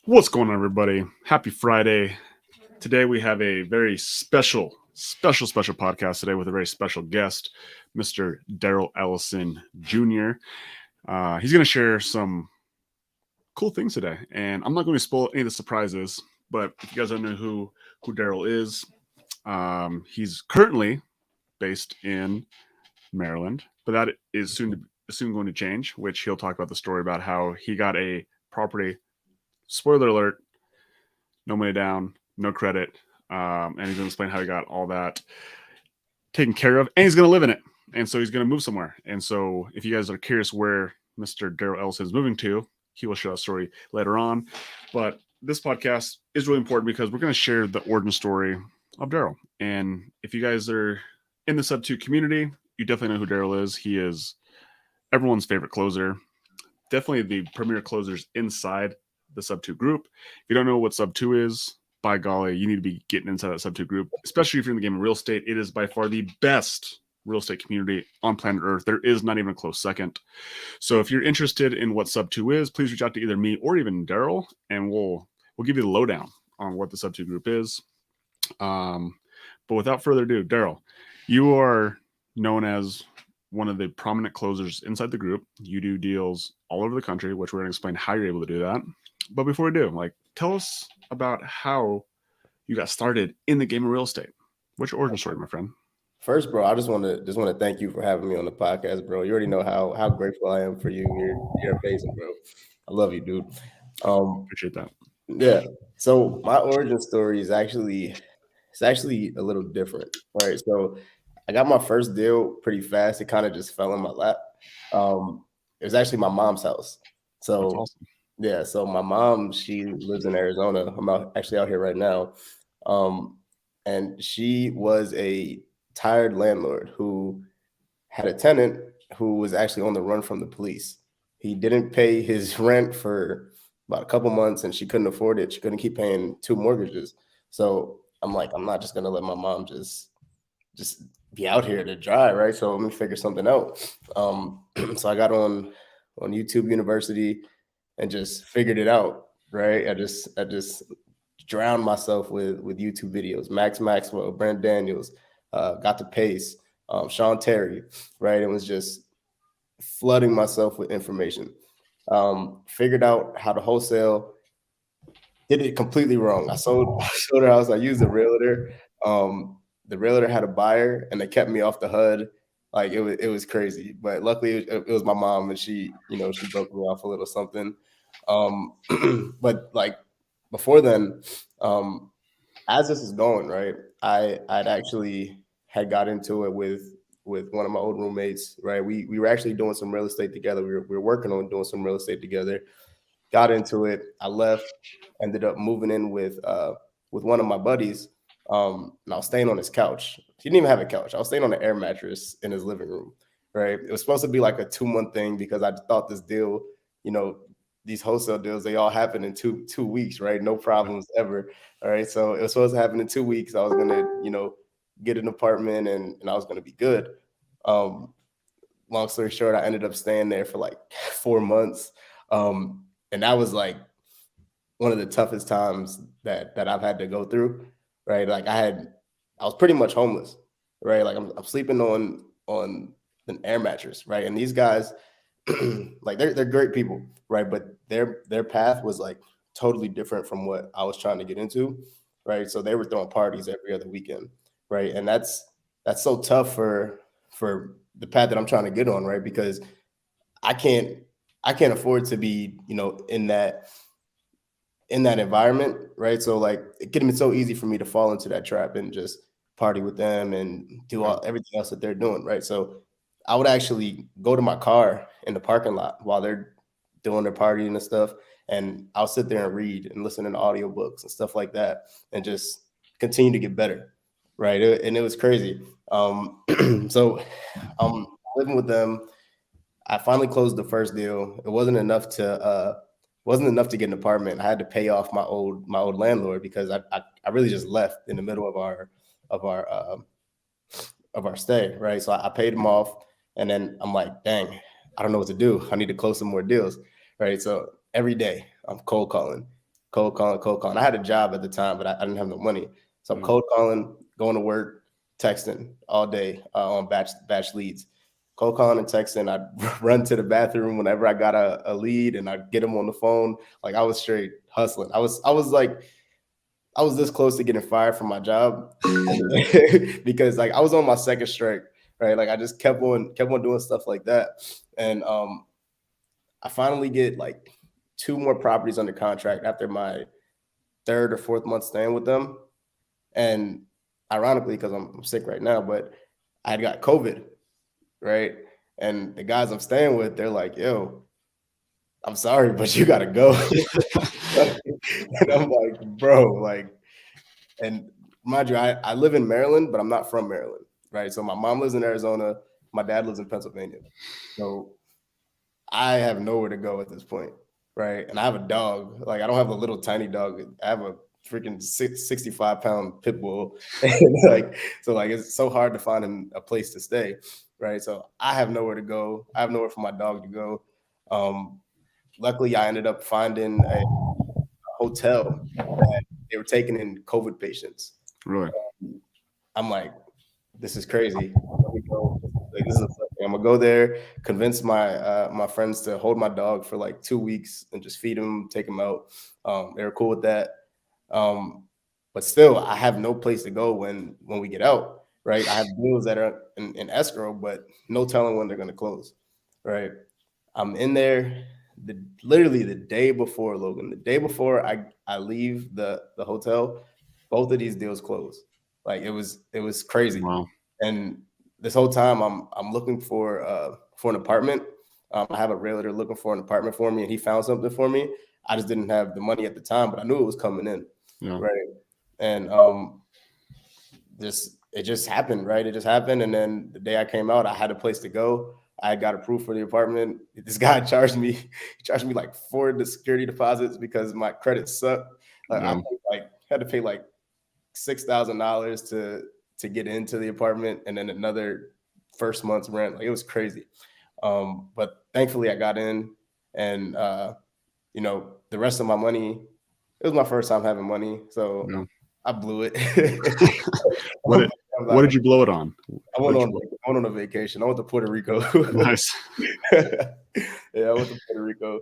What's going on, everybody? Happy Friday. Today we have a very special podcast today with a very special guest, Mr. Daryll Ellison Jr. He's going to share some cool things today, and I'm not going to spoil any of the surprises, but if you guys don't know who Daryll is, he's currently based in Maryland, but that is soon going to change, which he'll talk about the story about how he got a property. Spoiler alert, no money down, no credit, and he's going to explain how he got all that taken care of, and he's going to live in it, and so he's going to move somewhere. And so if you guys are curious where Mr. Daryll Ellison is moving to, he will share that story later on. But this podcast is really important because we're going to share the origin story of Daryll. And if you guys are in the Sub 2 community, you definitely know who Daryll is. He is everyone's favorite closer, definitely the premier closers inside the Sub 2 group. If you don't know what Sub 2 is, by golly, you need to be getting inside that Sub 2 group, especially if you're in the game of real estate. It is by far the best real estate community on planet Earth. There is not even a close second. So if you're interested in what Sub 2 is, please reach out to either me or even Daryll, and we'll give you the lowdown on what the Sub 2 group is. But without further ado, Daryll, you are known as one of the prominent closers inside the group. You do deals all over the country, which we're going to explain how you're able to do that. But before we do, tell us about how you got started in the game of real estate. What's your origin story, my friend? First, bro, I just want to thank you for having me on the podcast, bro. You already know how grateful I am for you. You're amazing, bro. I love you, dude. Appreciate that. Yeah. So my origin story is actually a little different. All right. So I got my first deal pretty fast. It kind of just fell in my lap. It was actually my mom's house. So That's awesome. Yeah, so my mom, she lives in Arizona. I'm actually out here right now. And she was a tired landlord who had a tenant who was actually on the run from the police. He didn't pay his rent for about a couple months and she couldn't afford it. She couldn't keep paying 2 mortgages. So I'm like, I'm not just going to let my mom just be out here to dry, right? So let me figure something out. So I got on YouTube University and just figured it out, right? I just drowned myself with YouTube videos. Max Maxwell, Brent Daniels, got the pace, Sean Terry, right? It was just flooding myself with information. Figured out how to wholesale. Did it completely wrong. I sold her house. I used a realtor. The realtor had a buyer, and they kept me off the HUD. Like it was crazy, but luckily it was my mom, and she broke me off a little something. But before then, as this is going, right, I'd actually had got into it with one of my old roommates, right? We were actually doing some real estate together. We were working on doing some real estate together. Got into it. I left, ended up moving in with one of my buddies. And I was staying on his couch. He didn't even have a couch. I was staying on an air mattress in his living room, right? It was supposed to be like a 2-month thing because I thought this deal, these wholesale deals, they all happen in two weeks, right? No problems ever. All right. So it was supposed to happen in 2 weeks. I was going to, get an apartment and I was going to be good. Long story short, I ended up staying there for 4 months. And that was one of the toughest times that I've had to go through, right? I was pretty much homeless, right? I'm sleeping on an air mattress, right? And these guys, they're great people, right? But their path was totally different from what I was trying to get into, right? So they were throwing parties every other weekend, right? And that's so tough for the path that I'm trying to get on, right? Because I can't afford to be, in that environment, right? So it could have been so easy for me to fall into that trap and just party with them and do everything else that they're doing, right? So I would actually go to my car in the parking lot while they're doing their partying and stuff, and I'll sit there and read and listen to audiobooks and stuff like that, and just continue to get better, right? And it was crazy. So living with them, I finally closed the first deal. It wasn't enough to get an apartment. I had to pay off my old landlord because I really just left in the middle of our stay, right? So I paid him off, and then I'm like, dang, I don't know what to do. I need to close some more deals, right? So every day I'm cold calling, cold calling, cold calling. I had a job at the time, but I didn't have no money. So I'm Yeah. cold calling, going to work, texting all day on batch leads. Cold calling and texting. I'd run to the bathroom whenever I got a lead, and I'd get them on the phone. Like I was straight hustling. I was this close to getting fired from my job because like I was on my second strike, right? Like I just kept on doing stuff like that. And I finally get like 2 more properties under contract after my third or fourth month staying with them. And ironically, because I'm sick right now, but I had got COVID, right? And the guys I'm staying with, they're like, yo, I'm sorry, but you gotta go. And I'm like, bro, like, and mind you, I live in Maryland, but I'm not from Maryland, right? So my mom lives in Arizona, my dad lives in Pennsylvania. So I have nowhere to go at this point, right? And I have a dog. Like I don't have a little tiny dog. I have a freaking 65-pound pit bull. And like so, like it's so hard to find a place to stay, right? So I have nowhere to go. I have nowhere for my dog to go. Luckily, I ended up finding a hotel that they were taking in COVID patients. Really? I'm like, this is crazy. Let me go. Like this is I'm gonna go there, convince my friends to hold my dog for like 2 weeks and just feed him, take him out. They were cool with that. But still, I have no place to go when we get out. Right, I have deals that are in escrow, but no telling when they're gonna close. Right, I'm in there literally the day before, Logan. The day before I leave the hotel, both of these deals close. Like it was crazy. Wow. And this whole time I'm looking for an apartment. I have a realtor looking for an apartment for me, and he found something for me. I just didn't have the money at the time, but I knew it was coming in. Yeah. Right. And it just happened, right? It just happened. And then the day I came out, I had a place to go. I got approved for the apartment. This guy he charged me like 4 security deposits because my credit sucked. Like Yeah. had to pay like $6,000 to get into the apartment, and then another first month's rent. Like it was crazy. But thankfully I got in, and the rest of my money, it was my first time having money, so Yeah. I blew it. What did you blow it on? I went on a vacation. I went to Puerto Rico. Nice. Yeah, I went to Puerto Rico.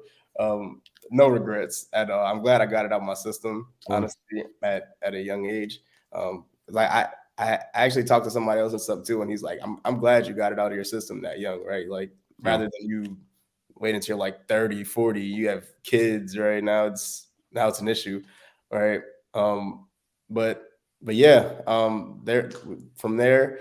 No regrets at all. I'm glad I got it out of my system, honestly, at a young age. Like I actually talked to somebody else and stuff too, and he's like, I'm glad you got it out of your system that young, right? Like rather than you wait until you're like 30, 40, you have kids, right? Now it's an issue, right? But yeah, from there,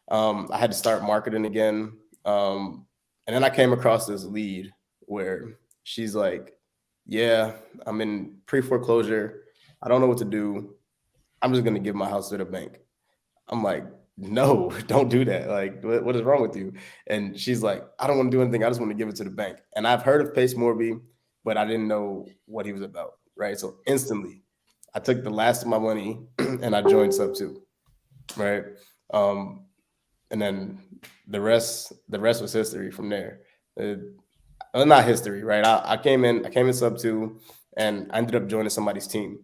I had to start marketing again. And then I came across this lead where she's like, yeah, I'm in pre-foreclosure. I don't know what to do. I'm just going to give my house to the bank. I'm like, no, don't do that. Like, what is wrong with you? And she's like, I don't want to do anything. I just want to give it to the bank. And I've heard of Pace Morby, but I didn't know what he was about. Right. So instantly, I took the last of my money and I joined Sub 2. Right. And then the rest was history from there. Well, not history, right? I came in Sub 2, and I ended up joining somebody's team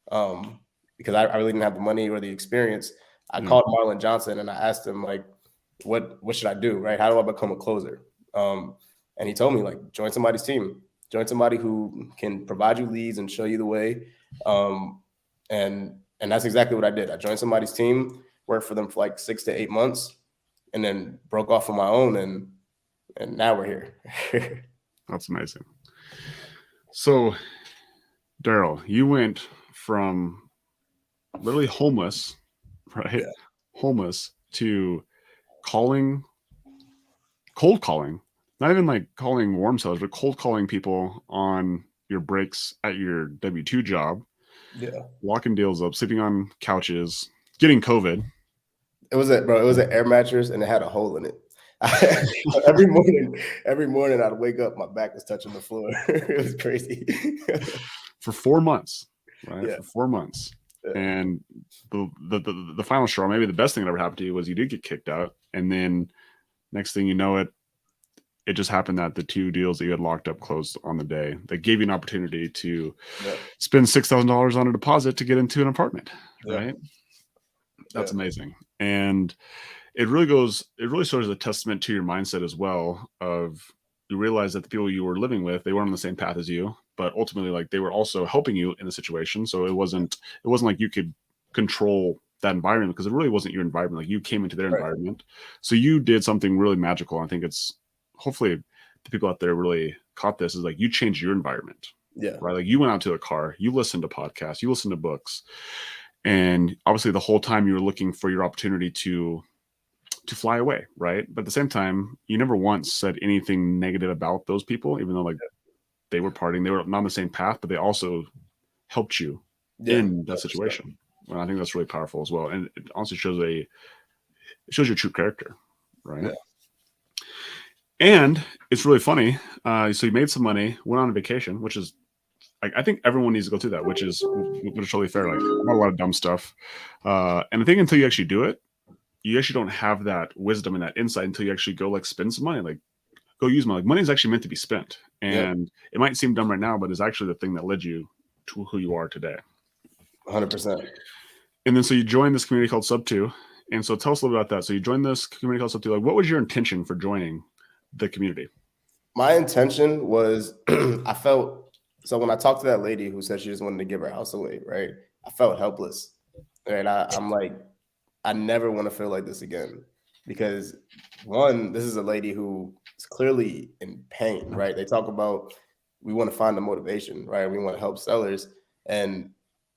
because I really didn't have the money or the experience. I called Marlon Johnson and I asked him like, what should I do, right? How do I become a closer? And he told me like, join somebody's team, join somebody who can provide you leads and show you the way. And that's exactly what I did. I joined somebody's team, worked for them for like 6 to 8 months, and then broke off on my own, and now we're here. That's amazing. So, Daryll, you went from literally homeless, right? Yeah. Homeless to cold calling, not even like calling warm sellers, but cold calling people on your breaks at your W-2 job. Yeah. Locking deals up, sleeping on couches, getting COVID. It was an air mattress and it had a hole in it. every morning I'd wake up, my back was touching the floor. It was crazy. For 4 months, right? Yeah. For 4 months. Yeah. And the final straw, maybe the best thing that ever happened to you was you did get kicked out. And then next thing you know it, it just happened that the 2 deals that you had locked up closed on the day. That gave you an opportunity to Yeah. spend $6,000 on a deposit to get into an apartment, Yeah. right? That's Yeah. amazing. And it really sort of a testament to your mindset as well of you realize that the people you were living with, they weren't on the same path as you, but ultimately like they were also helping you in the situation. So it wasn't like you could control that environment because it really wasn't your environment. Like you came into their Right. environment. So you did something really magical. I think it's hopefully the people out there really caught this is like you changed your environment. Yeah. Right. Like you went out to a car, you listened to podcasts, you listened to books. And obviously the whole time you were looking for your opportunity to fly away, right? But at the same time, you never once said anything negative about those people, even though like they were partying, they were not on the same path, but they also helped you Yeah. in that 100%. situation. And I think that's really powerful as well. And it honestly shows your true character, right? Yeah. And it's really funny. So you made some money, went on a vacation, which is like I think everyone needs to go through that, which is totally fair. Like not a lot of dumb stuff. And I think until you actually do it, you actually don't have that wisdom and that insight until you actually go like spend some money, like go use money. Like money is actually meant to be spent, Yeah. and it might seem dumb right now, but it's actually the thing that led you to who you are today. 100%. And then so you joined this community called Sub 2, and so tell us a little bit about that. So you joined this community called Sub 2. Like, what was your intention for joining the community? My intention was I felt so when I talked to that lady who said she just wanted to give her house away, right? I felt helpless. Right. I'm like, I never want to feel like this again. Because one, this is a lady who is clearly in pain, right? They talk about we want to find the motivation, right? We want to help sellers. And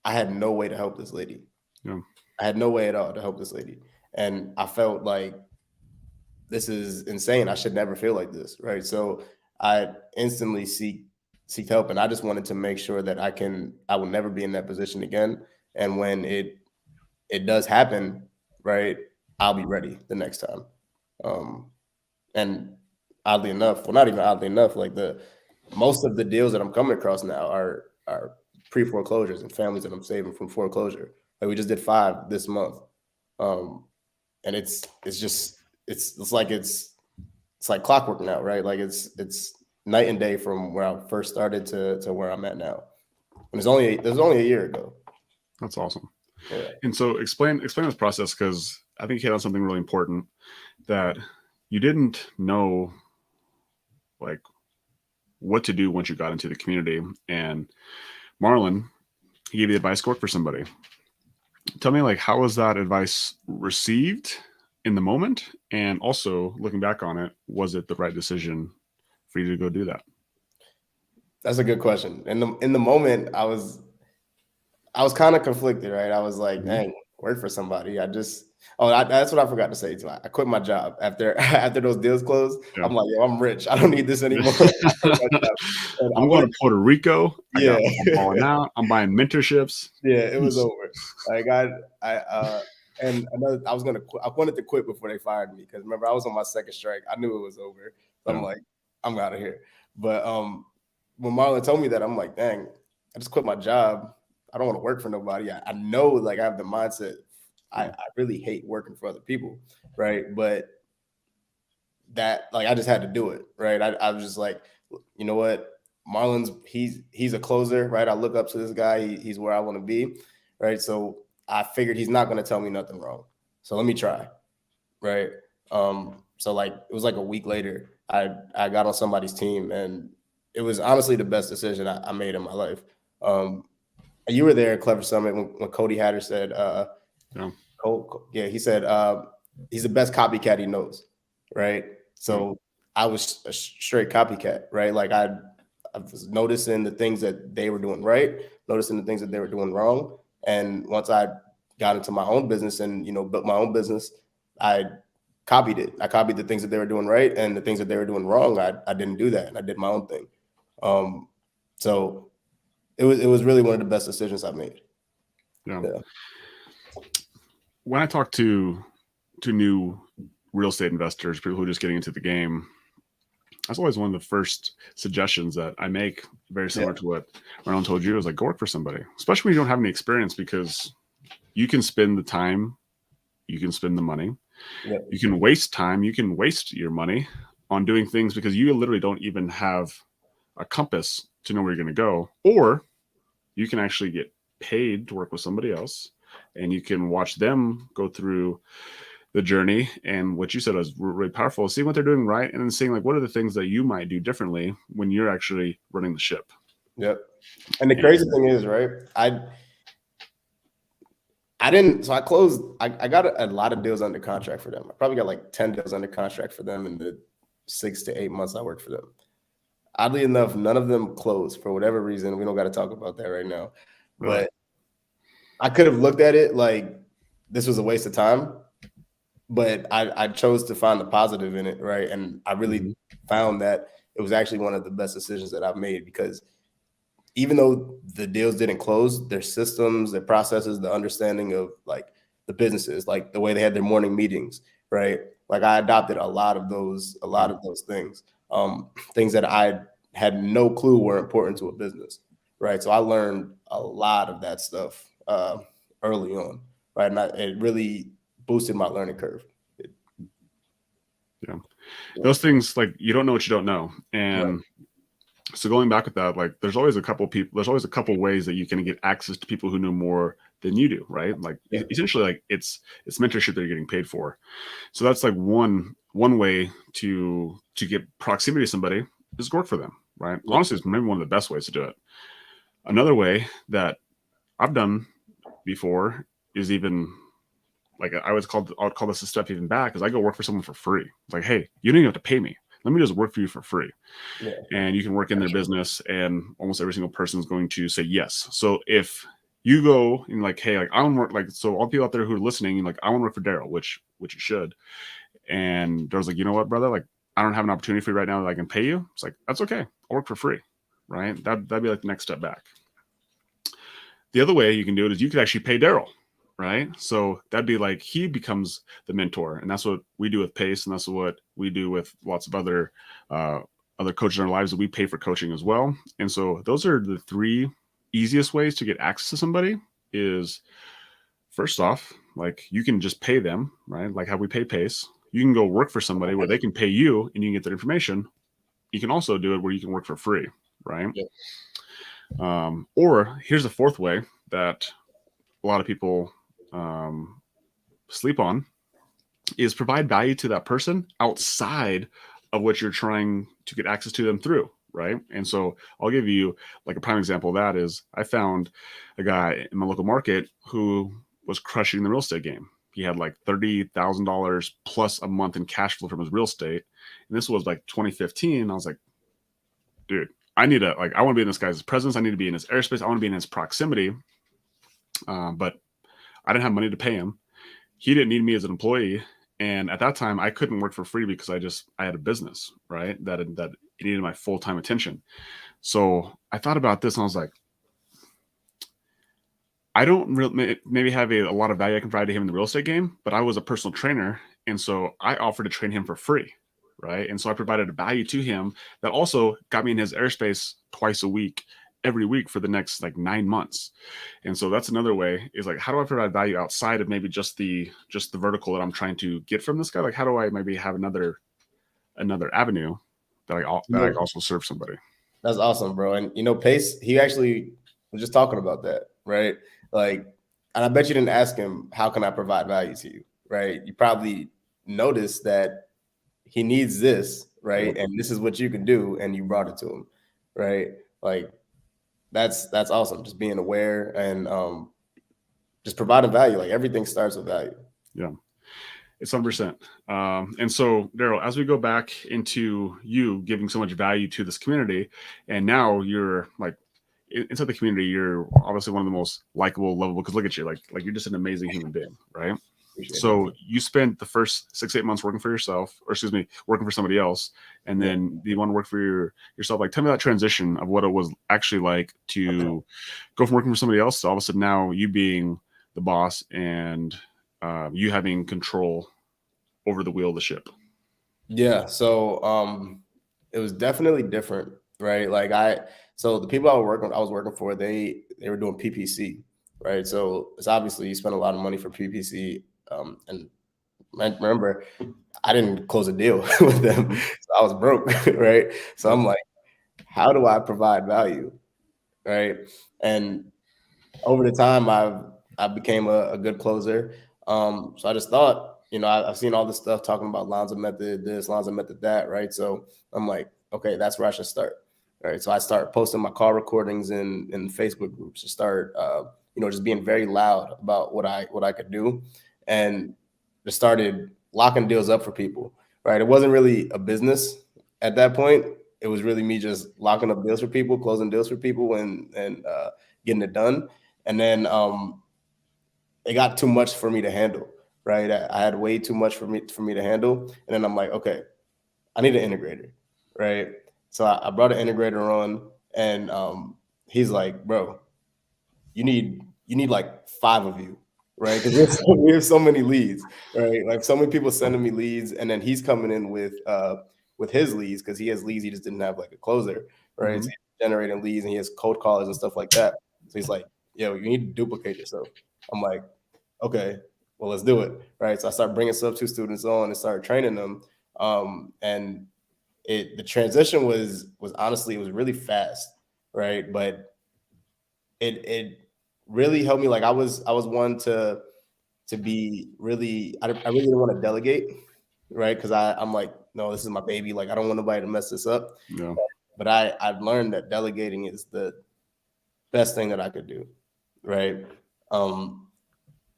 I had no way to help this lady. Yeah. I had no way at all to help this lady. And I felt like this is insane. I should never feel like this, right? So I instantly seek help, and I just wanted to make sure that I will never be in that position again. And when it does happen, right, I'll be ready the next time. And oddly enough, well, not even oddly enough, like the most of the deals that I'm coming across now are pre foreclosures and families that I'm saving from foreclosure. Like we just did 5 this month, and it's like clockwork now, right? Like it's night and day from where I first started to where I'm at now. And there's only a year ago. That's awesome. Yeah. And so explain this process, because I think you hit on something really important that you didn't know like what to do once you got into the community. And Marlon, he gave you advice to work for somebody. Tell me, like, how was that advice received in the moment? And also looking back on it, was it the right decision for you to go do that? That's a good question. In the moment, I was kind of conflicted, right? I was like, dang, work for somebody. That's what I forgot to say too. I quit my job after after those deals closed. Yeah. I'm like, yo, I'm rich. I don't need this anymore. I quit my job. I'm going to Puerto Rico. Yeah. I'm balling out. I'm buying mentorships. Yeah, it was over. Like and another, I wanted to quit before they fired me because remember I was on my second strike. I knew it was over. So I'm like, I'm out of here. But when Marlon told me that, I'm like, dang, I just quit my job. I don't want to work for nobody. I know, like, I have the mindset. I really hate working for other people, right? But that, like, I just had to do it, right? I was just like, you know what? Marlon's he's a closer, right? I look up to this guy. He's where I want to be, right? So I figured he's not going to tell me nothing wrong. So let me try, right? So like it was like a week later, I got on somebody's team, and it was honestly the best decision I made in my life. You were there at Clever Summit when Cody Hatter said, he said he's the best copycat he knows, right? So I was a straight copycat, right? Like I was noticing the things that they were doing right, noticing the things that they were doing wrong, and once I got into my own business and built my own business, I copied it. I copied the things that they were doing right, and the things that they were doing wrong, I didn't do that, and I did my own thing. So it was really one of the best decisions I've made. Yeah. When I talk to new real estate investors, people who are just getting into the game, that's always one of the first suggestions that I make, very similar to what Ronald told you, is like, go work for somebody, especially when you don't have any experience, because you can spend the time, you can spend the money, you can waste time, you can waste your money, on doing things because you literally don't even have a compass to know where you're going to go, or you can actually get paid to work with somebody else and you can watch them go through the journey. And what you said was really powerful, seeing what they're doing right and then seeing like what are the things that you might do differently when you're actually running the ship. Yep. And the crazy thing is, right, I didn't, so I closed, I got a lot of deals under contract for them. I probably got like 10 deals under contract for them in the 6 to 8 months I worked for them. Oddly enough, none of them closed for whatever reason. We don't got to talk about that right now. Really? But I could have looked at it like this was a waste of time, but I chose to find the positive in it, right? And I really found that it was actually one of the best decisions that I've made, because even though the deals didn't close, their systems, their processes, the understanding of like the businesses, like the way they had their morning meetings, right? Like I adopted a lot of those things, things that I had no clue were important to a business, right? So I learned a lot of that stuff early on, right? And it really boosted my learning curve. Yeah. Those things, like, you don't know what you don't know. And right. So going back with that, like there's always a couple ways that you can get access to people who know more than you do, right? Like essentially like it's mentorship that you're getting paid for. So that's like one way to get proximity to somebody is work for them, right? Yeah. Honestly, it's maybe one of the best ways to do it. Another way that I've done before is even like I'll call this a step even back, is I go work for someone for free. It's like, hey, you don't even have to pay me. Let me just work for you for free. Yeah. And you can work in their business, and almost every single person is going to say yes. So if you go and like, hey, like I want to work, like, so all people out there who are listening, like I want to work for Daryl, which you should. And Daryl's like, you know what, brother, like I don't have an opportunity for you right now that I can pay you. It's like, that's okay. I'll work for free, right? That'd be like the next step back. The other way you can do it is you could actually pay Daryl, right? So that'd be like he becomes the mentor, and that's what we do with Pace, and that's what we do with lots of other coaches in our lives that we pay for coaching as well. And so those are the three easiest ways to get access to somebody. Is first off, like you can just pay them, right? Like how we pay Pace. You can go work for somebody where they can pay you and you can get their information. You can also do it where you can work for free, right? Yeah. Or here's a fourth way that a lot of people sleep on, is provide value to that person outside of what you're trying to get access to them through, right? And so I'll give you like a prime example of that is I found a guy in my local market who was crushing the real estate game. He had like $30,000 plus a month in cash flow from his real estate. And this was like 2015. I was like, dude, I want to be in this guy's presence. I need to be in his airspace. I want to be in his proximity. But I didn't have money to pay him. He didn't need me as an employee. And at that time, I couldn't work for free because I had a business, right? That it needed my full-time attention. So I thought about this and I was like, I don't really maybe have a lot of value I can provide to him in the real estate game, but I was a personal trainer. And so I offered to train him for free, right? And so I provided a value to him that also got me in his airspace twice a week, every week for the next like 9 months. And so that's another way, is like, how do I provide value outside of maybe just the vertical that I'm trying to get from this guy? Like, how do I maybe have another avenue that I also serve somebody? That's awesome, bro. And Pace, he actually was just talking about that, right? Like, and I bet you didn't ask him, how can I provide value to you, right? You probably noticed that he needs this, right? Yep. And this is what you can do, and you brought it to him, right? Like, that's awesome. Just being aware and just providing value. Like everything starts with value. Yeah, it's 100%. And so, Daryl, as we go back into you giving so much value to this community, and now you're like inside the community, you're obviously one of the most likable, lovable. Because look at you, like you're just an amazing human being, right? So you spent the first 6-8 months working for yourself, or excuse me, working for somebody else, and then you want to work for yourself. Like, tell me that transition of what it was actually like to go from working for somebody else to all of a sudden now you being the boss and you having control over the wheel of the ship. Yeah, so it was definitely different, right? So the people I was working for, they were doing PPC, right? So it's obviously you spend a lot of money for PPC, and I remember I didn't close a deal with them. So I was broke, right? So I'm like, how do I provide value? Right. And over the time I became a good closer. So I just thought, I've seen all this stuff talking about Lonzo method, this Lonzo method, that, right? So I'm like, okay, that's where I should start. Right. So I start posting my call recordings in Facebook groups to start just being very loud about what I could do, and just started locking deals up for people. Right. It wasn't really a business at that point. It was really me just locking up deals for people, closing deals for people, and getting it done. And then it got too much for me to handle. Right. I had way too much for me to handle. And then I'm like, okay, I need an integrator. Right. So I brought an integrator on, and he's like, bro, you need like 5 of you, right? Because we have so many leads, right? Like so many people sending me leads, and then he's coming in with his leads because he has leads. He just didn't have like a closer, right? Mhm. So he's generating leads, and he has cold callers and stuff like that. So he's like, yo, you need to duplicate yourself. I'm like, okay, well, let's do it, right? So I started bringing sub 2 students on and started training them, and the transition was honestly, it was really fast, right? But it really helped me. Like I was one to be really, I really didn't want to delegate, right? Because I'm like, no, this is my baby. Like I don't want nobody to mess this up. Yeah. But I've learned that delegating is the best thing that I could do, right? Um,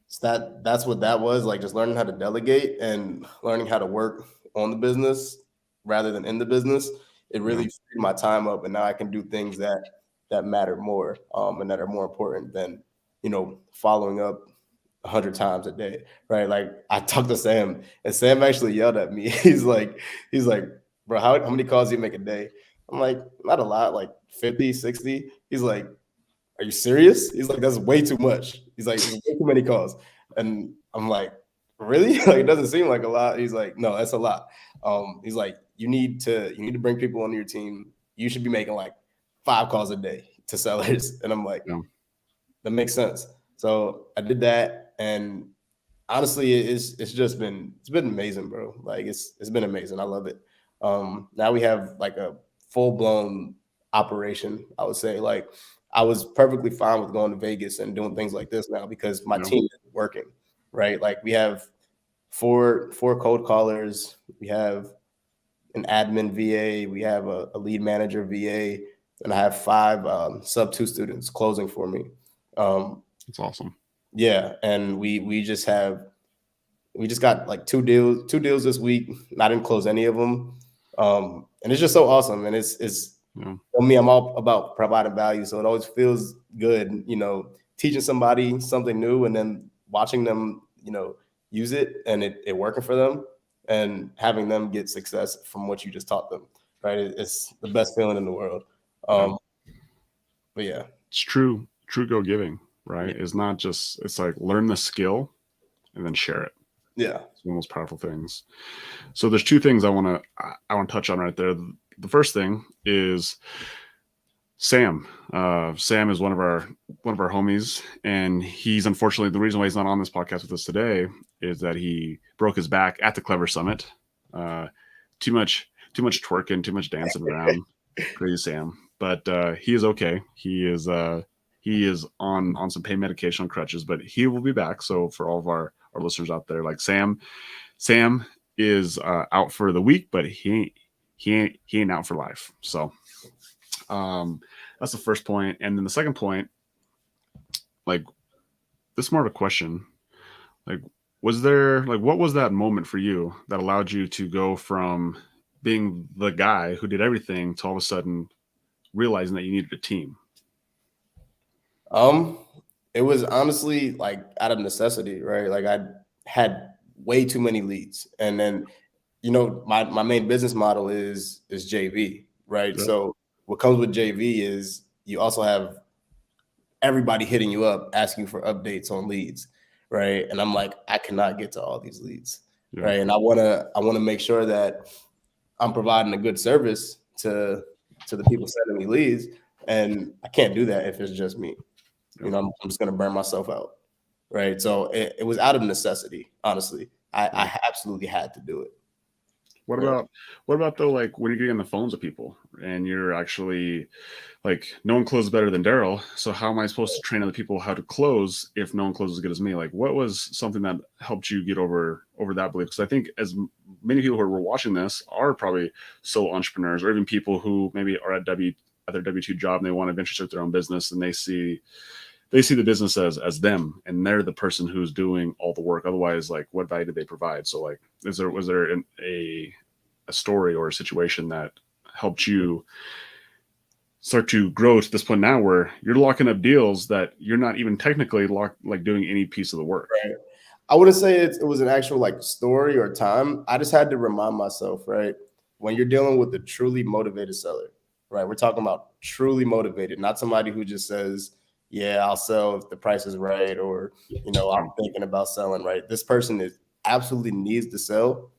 so that's what that was, like, just learning how to delegate and learning how to work on the business rather than in the business. It really Yeah. freed my time up, and now I can do things that matter more, and that are more important than following up 100 times a day, right? Like I talked to Sam, and Sam actually yelled at me. He's like, bro, how many calls do you make a day? I'm like, not a lot, like 50, 60. He's like, are you serious? He's like, that's way too much. He's like, there's way too many calls. And I'm like, really? Like, it doesn't seem like a lot. He's like, no, that's a lot. He's like, you need to bring people onto your team. You should be making like 5 calls a day to sellers. And I'm like, Yeah. that makes sense. So I did that, and honestly, it's been amazing, bro. Like it's been amazing. I love it. Now we have like a full blown operation. I would say, like, I was perfectly fine with going to Vegas and doing things like this now because my Yeah. team is working, right? Like we have four cold callers, we have an admin VA, we have a lead manager VA, and I have 5 sub 2 students closing for me. That's awesome. Yeah, and we just got like two deals this week. I didn't close any of them, and it's just so awesome. And it's Yeah. for me, I'm all about providing value, so it always feels good, teaching somebody something new and then watching them, use it and it working for them, and having them get success from what you just taught them. Right, it's the best feeling in the world. Yeah. But yeah, It's true. True go giving, right? yeah, It's not just, it's like learn the skill and then share it. yeah. It's one of the most powerful things. So there's 2 things I want to touch on right there. The first thing is Sam. Sam is one of our homies, and he's unfortunately, the reason why he's not on this podcast with us today is that he broke his back at the Clever Summit. Too much twerking, too much dancing around. Crazy Sam, but he is okay. He is on some pain medication on crutches, but he will be back. So for all of our listeners out there, like Sam is out for the week, but he ain't out for life. So that's the first point. And then the second point, like, this is more of a question. Like, what was that moment for you that allowed you to go from being the guy who did everything to all of a sudden realizing that you needed a team? Um, it was honestly like out of necessity, right? Like I had way too many leads, and then my main business model is JV, right? Yep. So what comes with JV is you also have everybody hitting you up asking for updates on leads, right? And I'm like, I cannot get to all these leads, Yeah. right? And I wanna make sure that I'm providing a good service to the people sending me leads, and I can't do that if it's just me. Yep. I'm just gonna burn myself out, right? So it was out of necessity, honestly. I absolutely had to do it. What Right. about though, like when you're getting on the phones with people and you're actually like, no one closes better than Daryl. So how am I supposed to train other people how to close if no one closes as good as me? Like, what was something that helped you get over that belief? Because I think as many people who are watching this are probably sole entrepreneurs, or even people who maybe are at their W-2 job and they want to venture start their own business, and they see the business as them, and they're the person who's doing all the work. Otherwise, like, what value do they provide? So like, was there a story or a situation that helped you start to grow to this point now where you're locking up deals that you're not even technically like doing any piece of the work? Right. I wouldn't say it was an actual like story or time. I just had to remind myself, right? When you're dealing with a truly motivated seller, right? We're talking about truly motivated, not somebody who just says, yeah, I'll sell if the price is right, or, I'm thinking about selling, right? This person is absolutely needs to sell.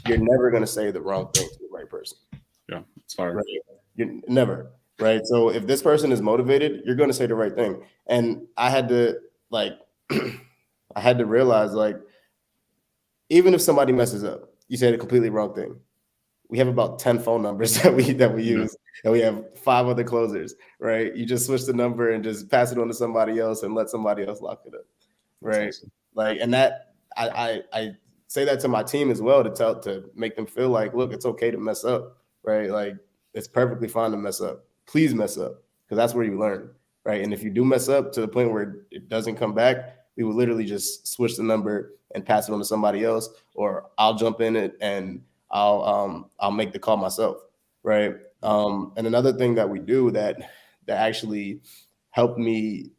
You're never going to say the wrong thing to the right person. Yeah, it's fire. Right. You never, right? So if this person is motivated, you're going to say the right thing. And I had to like, I had to realize like, even if somebody messes up, you say the completely wrong thing. We have about 10 phone numbers that we Yeah. use, and we have 5 other closers, right? You just switch the number and just pass it on to somebody else and let somebody else lock it up, That's right? awesome. Like, and that I say that to my team as well to make them feel like, look, it's okay to mess up, right? Like, it's perfectly fine to mess up. Please mess up, because that's where you learn, right? And if you do mess up to the point where it doesn't come back, we will literally just switch the number and pass it on to somebody else, or I'll jump in it and I'll make the call myself, right? And another thing that we do that actually helped me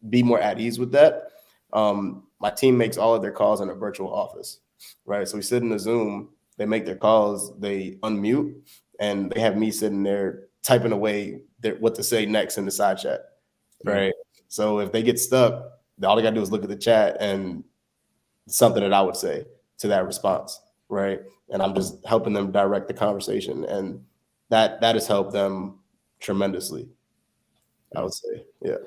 be more at ease with that. My team makes all of their calls in a virtual office, right? So we sit in a Zoom, they make their calls, they unmute, and they have me sitting there typing away what to say next in the side chat, Yeah. right? So if they get stuck, all they gotta do is look at the chat and something that I would say to that response, right? And I'm just helping them direct the conversation, and that has helped them tremendously, I would say. Yeah.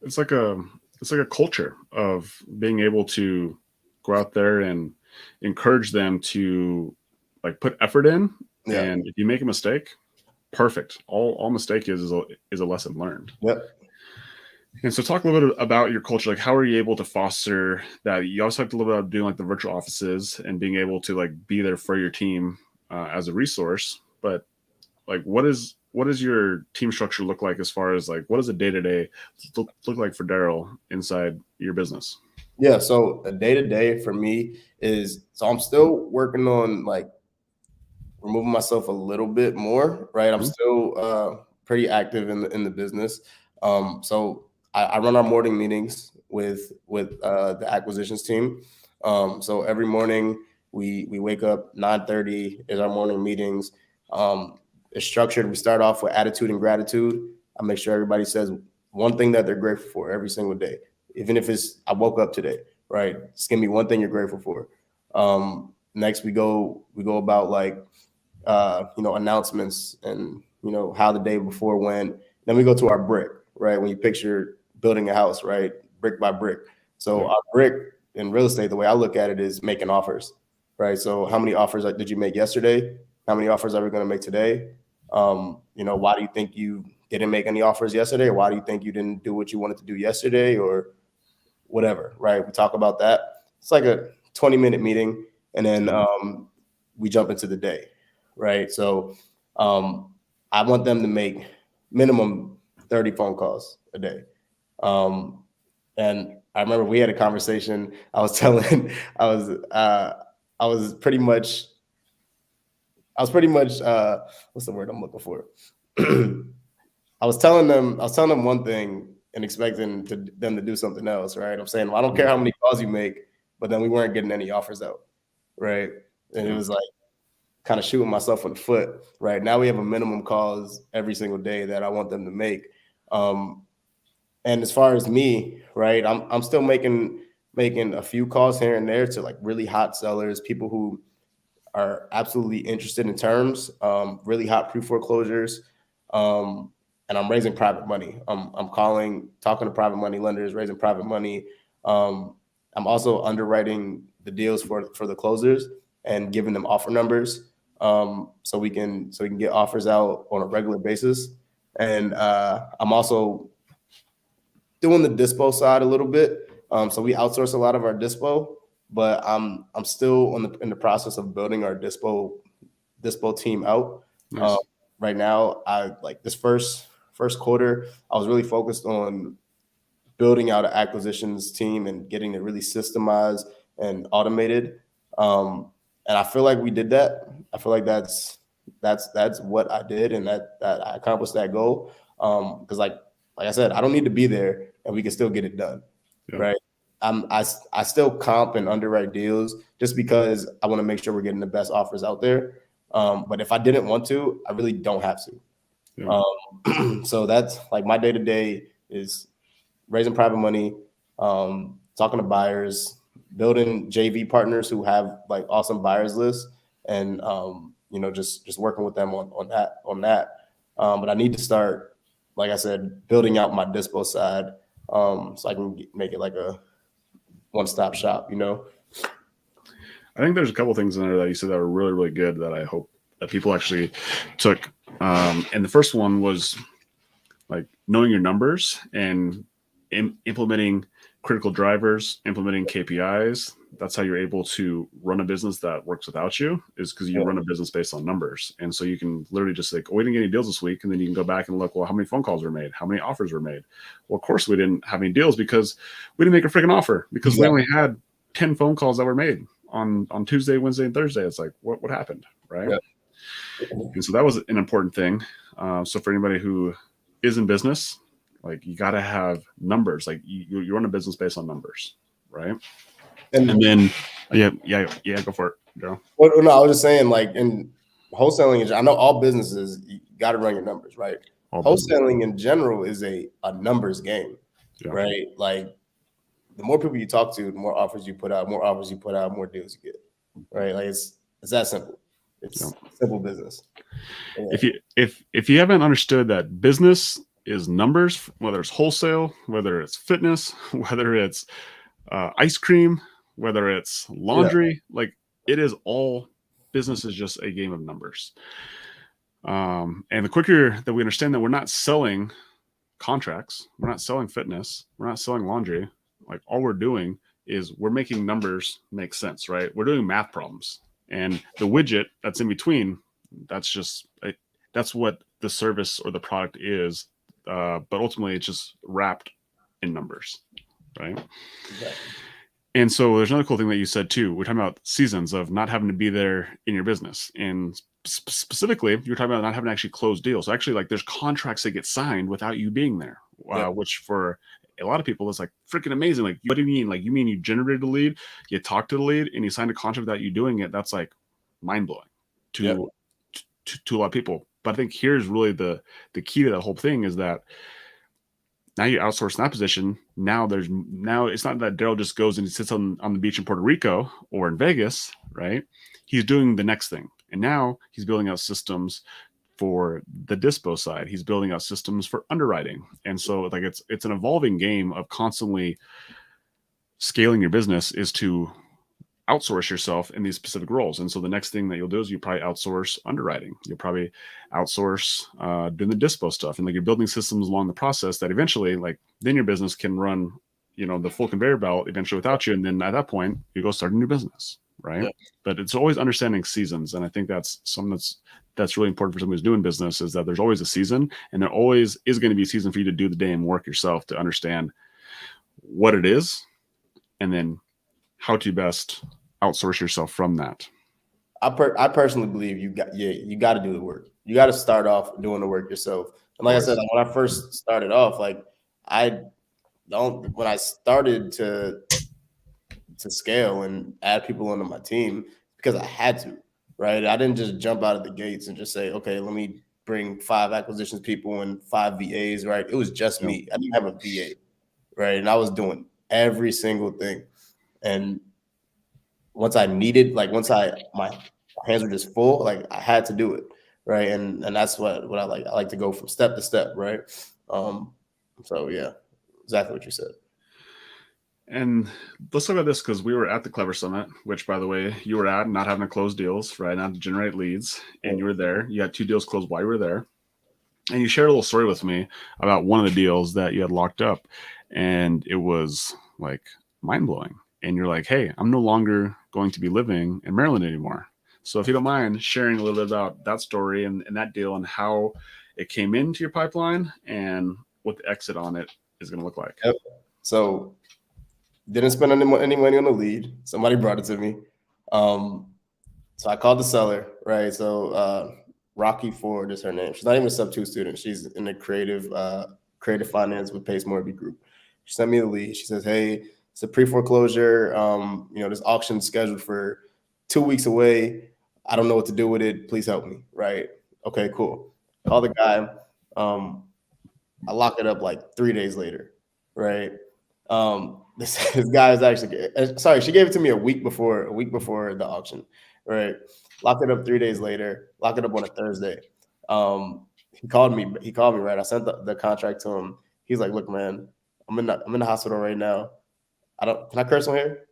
It's like a culture of being able to go out there and encourage them to like put effort in. Yeah. And if you make a mistake, perfect. All mistake is a lesson learned. Yep. And so talk a little bit about your culture. Like, how are you able to foster that? You also talked a little bit about doing like the virtual offices and being able to like be there for your team as a resource. But like, what does your team structure look like as far as like, what does a day-to-day look like for Daryl inside your business? Yeah. So a day to day for me is, so I'm still working on like removing myself a little bit more, right? I'm Mhm. still pretty active in the business. So I run our morning meetings with the acquisitions team. So every morning we wake up 9:30 is our morning meetings. It's structured. We start off with attitude and gratitude. I make sure everybody says one thing that they're grateful for every single day, even if it's I woke up today, right? Just give me one thing you're grateful for. Next we go about like announcements and how the day before went. Then we go to our brick, right? When you picture building a house, right, brick by brick. So Yeah. our brick in real estate, the way I look at it is making offers, right? So how many offers did you make yesterday? How many offers are we going to make today? Why do you think you didn't make any offers yesterday? Or why do you think you didn't do what you wanted to do yesterday, or whatever, right? We talk about that. It's like a 20-minute meeting, and then we jump into the day, right? So I want them to make minimum 30 phone calls a day. And I remember we had a conversation. I was telling, I was pretty much, what's the word I'm looking for? I was telling them one thing and expecting them to do something else, right? I'm saying, well, I don't care how many calls you make, but then we weren't getting any offers out, right? And it Yeah. was like kind of shooting myself in the foot, right? Now we have a minimum calls every single day that I want them to make. And as far as me, right, I'm still making a few calls here and there to like really hot sellers, people who are absolutely interested in terms, really hot pre-foreclosures. And I'm raising private money. I'm calling, talking to private money lenders, raising private money. I'm also underwriting the deals for the closers and giving them offer numbers, so we can get offers out on a regular basis. And I'm also doing the dispo side a little bit. So we outsource a lot of our dispo, but I'm still in the process of building our dispo team out. Nice. Right now, I like this first quarter, I was really focused on building out an acquisitions team and getting it really systemized and automated. And I feel like we did that. I feel like that's what I did, and that I accomplished that goal. Because like I said, I don't need to be there, and we can still get it done, right? I still comp and underwrite deals just because I want to make sure we're getting the best offers out there. But if I didn't want to, I really don't have to. So that's like my day-to-day is raising private money, talking to buyers, building JV partners who have like awesome buyers lists, and just working with them on that. But I need to start, like I said, building out my dispo side, so I can make it like a one-stop shop. I think there's a couple things in there that you said that were really, really good that I hope that people actually took. And the first one was like knowing your numbers and implementing critical drivers, implementing KPIs. That's how you're able to run a business that works without you, is because you run a business based on numbers. And so you can literally just like, oh, we didn't get any deals this week. And then you can go back and look, well, how many phone calls were made? How many offers were made? Well, of course we didn't have any deals because we didn't make a freaking offer because we only had 10 phone calls that were made on Tuesday, Wednesday, and Thursday. It's like, what happened, right? And so that was an important thing. So for anybody who is in business, like you got to have numbers. Like you run a business based on numbers, right? And then go for it, Daryll. Well, no, I was just saying, like in wholesaling, I know all businesses, you got to run your numbers, right? Wholesaling in general is a numbers game, right? Like the more people you talk to, the more offers you put out, more deals you get, right? Like it's that simple. It's simple business. If you haven't understood that business is numbers, whether it's wholesale, whether it's fitness, whether it's ice cream, whether it's laundry, like it is all business is just a game of numbers. And the quicker that we understand that we're not selling contracts, we're not selling fitness, we're not selling laundry, like all we're doing is we're making numbers make sense, right? We're doing math problems, and the widget that's in between, that's what the service or the product is. But ultimately it's just wrapped in numbers, right? Exactly. And so there's another cool thing that you said too. We're talking about seasons of not having to be there in your business. And specifically, you're talking about not having to actually close deals. So actually, like there's contracts that get signed without you being there, which for a lot of people is like freaking amazing. Like, what do you mean? Like, you mean you generated a lead, you talked to the lead, and you signed a contract without you doing it? That's like mind blowing to a lot of people. But I think here's really the key to that whole thing is that now you outsource that position. Now it's not that Daryll just goes and he sits on the beach in Puerto Rico or in Vegas, right? He's doing the next thing. And now he's building out systems for the dispo side. He's building out systems for underwriting. And so like it's an evolving game of constantly scaling your business is to outsource yourself in these specific roles. And so the next thing that you'll do is you probably outsource underwriting. You'll probably outsource doing the dispo stuff. And like you're building systems along the process that eventually like then your business can run, the full conveyor belt eventually without you. And then at that point you go start a new business. Right. Yeah. But it's always understanding seasons. And I think that's something that's really important for somebody who's doing business is that there's always a season, and there always is going to be a season for you to do the damn work yourself to understand what it is. And then how to best outsource yourself from that. I personally believe you got to do the work. You got to start off doing the work yourself. And like I said, when I first started off, like when I started to scale and add people onto my team because I had to, right? I didn't just jump out of the gates and just say, okay, let me bring 5 acquisitions people and 5 VAs, right? It was just me. I didn't have a VA, right? And I was doing every single thing. And once my hands were just full, like I had to do it, right? And that's what I like. I like to go from step to step, right? So yeah, exactly what you said. And let's talk about this because we were at the Clever Summit, which, by the way, you were at, not having to close deals, right? Not to generate leads. And you were there. You had 2 deals closed while you were there. And you shared a little story with me about one of the deals that you had locked up. And it was like mind blowing. And you're like, hey, I'm no longer going to be living in Maryland anymore. So if you don't mind sharing a little bit about that story and that deal and how it came into your pipeline and what the exit on it is going to look like. Yep. So didn't spend any money on the lead. Somebody brought it to me. So I called the seller, right? So Rocky Ford is her name. She's not even a sub-2 student. She's in the creative finance with Pace Morby Group. She sent me the lead. She says, hey, it's a pre-foreclosure. This auction's scheduled for 2 weeks away. I don't know what to do with it. Please help me, right? Okay, cool. Call the guy. I lock it up like 3 days later, right? This guy is actually sorry. She gave it to me a week before the auction, right? Lock it up 3 days later. Lock it up on a Thursday. He called me. Right. I sent the contract to him. He's like, "Look, man, I'm in the hospital right now. Can I curse on here?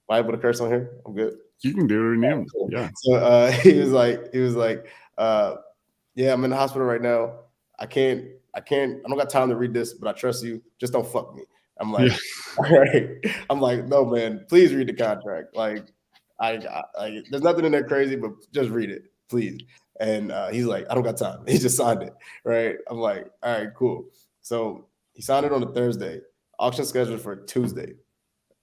Am I able to curse on here? I'm good. You can do it in him. Yeah. So he was like, yeah, I'm in the hospital right now. I don't got time to read this, but I trust you. Just don't fuck me. I'm like, all right. I'm like, no, man, please read the contract. Like, there's nothing in there crazy, but just read it, please. And he's like, I don't got time. He just signed it, right? I'm like, all right, cool. So he signed it on a Thursday. Auction scheduled for Tuesday,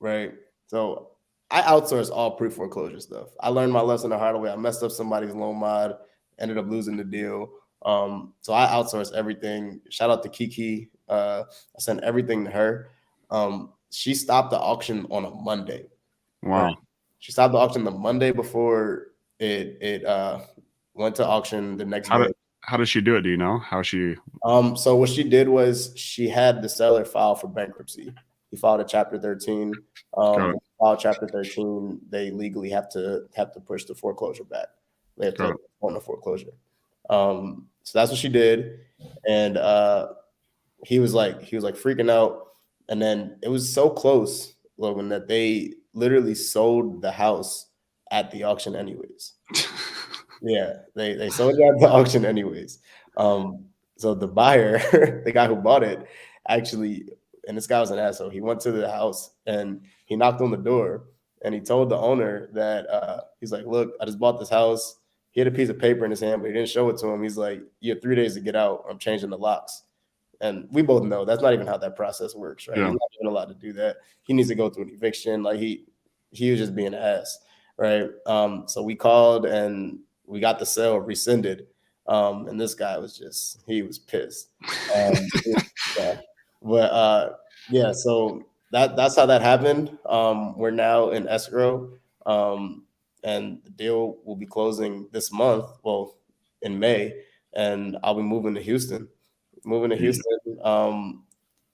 right? So I outsource all pre-foreclosure stuff. I learned my lesson the hard way. I messed up somebody's loan mod, ended up losing the deal. So I outsource everything. Shout out to Kiki. I sent everything to her. She stopped the auction on a Monday. Wow. Right? She stopped the auction the Monday before it went to auction the next day. How does she do it? Do you know how she? So what she did was she had the seller file for bankruptcy. He filed a Chapter 13. File Chapter 13, they legally have to push the foreclosure back. They have to on the foreclosure. So that's what she did, and he was like freaking out. And then it was so close, Logan, that they literally sold the house at the auction anyways. Yeah, they sold it at the auction anyways. So the buyer, the guy who bought it, actually, and this guy was an asshole. He went to the house and he knocked on the door and he told the owner that he's like, look, I just bought this house. He had a piece of paper in his hand, but he didn't show it to him. He's like, you have 3 days to get out. I'm changing the locks. And we both know that's not even how that process works, right? Yeah. He's not even allowed to do that. He needs to go through an eviction. Like he was just being an ass, right? So we called and we got the sale rescinded. And this guy he was pissed. Yeah. But yeah, so that's how that happened. We're now in escrow. And the deal will be closing this month, well, in May, and I'll be moving to Houston.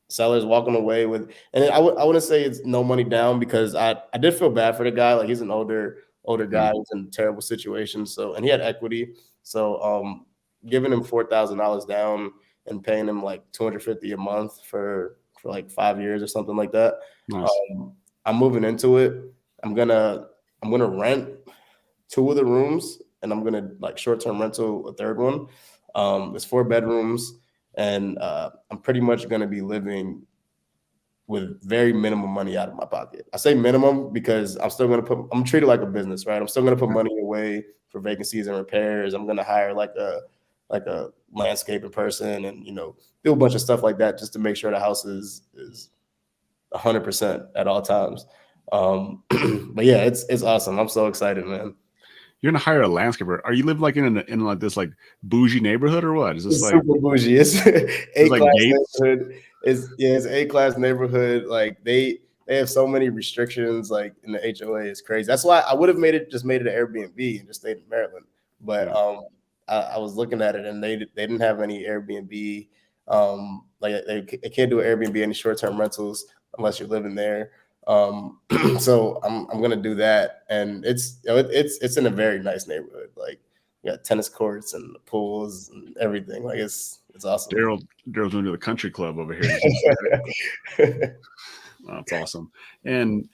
Sellers walking away with, and I wouldn't say it's no money down because I did feel bad for the guy. Like he's an older guy, he's in a terrible situation. So, and he had equity. So, giving him $4,000 down and paying him like $250 a month for like 5 years or something like that. Nice. I'm moving into it. I'm gonna rent 2 of the rooms, and I'm gonna like short-term rental a third one. It's 4 bedrooms. And I'm pretty much going to be living with very minimum money out of my pocket. I say minimum because I'm treated like a business, right? I'm still going to put money away for vacancies and repairs. I'm going to hire like a landscaping person and, do a bunch of stuff like that just to make sure the house is 100% at all times. But yeah, it's awesome. I'm so excited, man. You're gonna hire a landscaper. Are you live like in like this like bougie neighborhood or what? Is this like super bougie? It's A-class neighborhood. It's A-class neighborhood. Like they have so many restrictions like in the HOA. It's crazy. That's why I would have made it an Airbnb and just stayed in Maryland. But I was looking at it and they didn't have any Airbnb. Like they can't do an Airbnb any short-term rentals unless you're living there. So I'm gonna do that, and it's in a very nice neighborhood. Like you got tennis courts and pools and everything. Like it's awesome. Daryl's going to the country club over here. That's awesome. And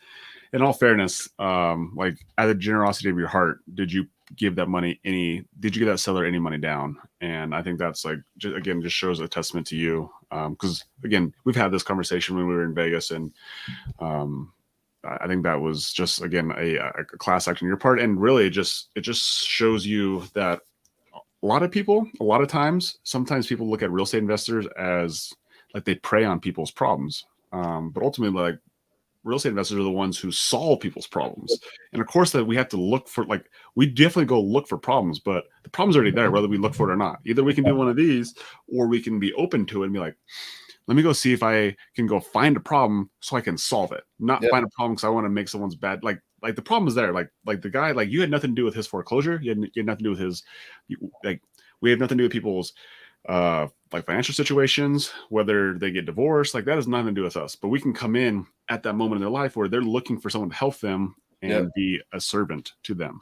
in all fairness, like out of the generosity of your heart, did you give that money any? Did you give that seller any money down? And I think that's like again just shows a testament to you, because again we've had this conversation when we were in Vegas, and um, I think that was just again a class act on your part, and really it just shows you that a lot of people, a lot of times, sometimes people look at real estate investors as like they prey on people's problems, but ultimately like real estate investors are the ones who solve people's problems. And of course that we have to look for, like, we definitely go look for problems, but the problem's already there, whether we look for it or not. Either we can do one of these, or we can be open to it and be like, let me go see if I can go find a problem so I can solve it. Not Yep. find a problem because I want to make someone's bad. Like the problem is there. Like the guy, like you had nothing to do with his foreclosure. You had nothing to do with his, like we have nothing to do with people's like financial situations, whether they get divorced. Like that has nothing to do with us. But we can come in at that moment in their life where they're looking for someone to help them Yep. and be a servant to them.